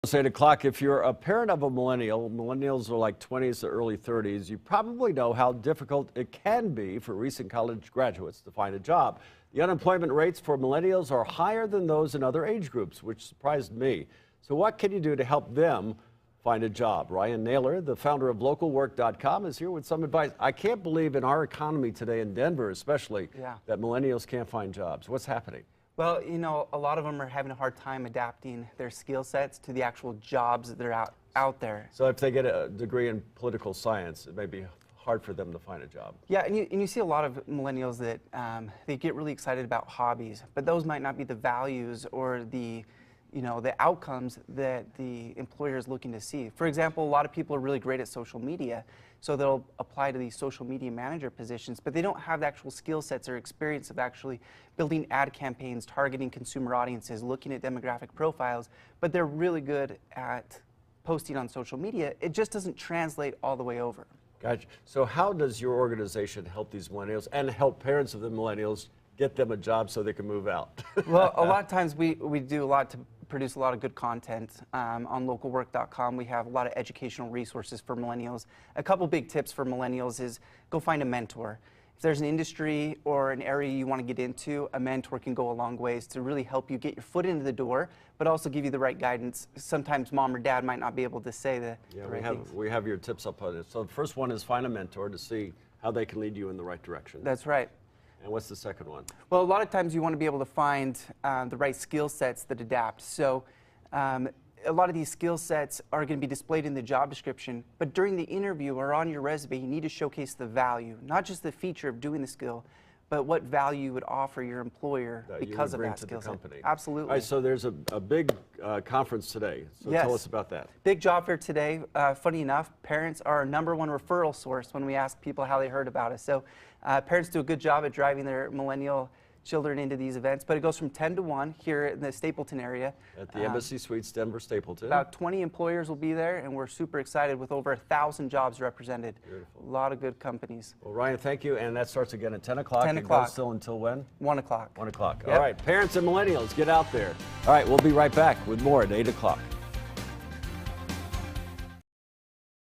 It's 8 o'clock. If you're a parent of a millennial, millennials are like 20s to early 30s, you probably know how difficult it can be for recent college graduates to find a job. The unemployment rates for millennials are higher than those in other age groups, which surprised me. So what can you do to help them find a job? Ryan Naylor, the founder of localwork.com, is here with some advice. I can't believe in our economy today, in Denver especially, that millennials can't find jobs. What's happening? Well, you know, a lot of them are having a hard time adapting their skill sets to the actual jobs that are out there. So if they get a degree in political science, it may be hard for them to find a job. Yeah, and you see a lot of millennials that they get really excited about hobbies, but those might not be the values or the outcomes that the employer is looking to see. For example, a lot of people are really great at social media, so they'll apply to these social media manager positions, but they don't have the actual skill sets or experience of actually building ad campaigns, targeting consumer audiences, looking at demographic profiles, but they're really good at posting on social media. It just doesn't translate all the way over. Gotcha. So how does your organization help these millennials and help parents of the millennials get them a job so they can move out? Well, a lot of times we do a lot to produce a lot of good content. On localwork.com, we have a lot of educational resources for millennials. A couple big tips for millennials is go find a mentor. If there's an industry or an area you want to get into, a mentor can go a long ways to really help you get your foot into the door, but also give you the right guidance. Sometimes mom or dad might not be able to say the right things. We have your tips up on it. So the first one is find a mentor to see how they can lead you in the right direction. That's right. And what's the second one? Well, a lot of times you want to be able to find the right skill sets that adapt. So a lot of these skill sets are going to be displayed in the job description, but during the interview or on your resume, you need to showcase the value, not just the feature of doing the skill, but what value you would offer your employer because of that skill set. Absolutely. All right, so there's a big conference today. So yes. Tell us about that. Big job fair today. Funny enough, parents are our #1 referral source when we ask people how they heard about us. So parents do a good job at driving their millennial children into these events, but it goes from 10 to 1 here in the Stapleton area. At the Embassy Suites, Denver, Stapleton. About 20 employers will be there, and we're super excited with over 1,000 jobs represented. Beautiful. A lot of good companies. Well, Ryan, thank you, and that starts again at 10 o'clock. 10 It o'clock. goes still until when? 1 o'clock. 1 o'clock. Yep. All right, parents and millennials, get out there. All right, we'll be right back with more at 8 o'clock.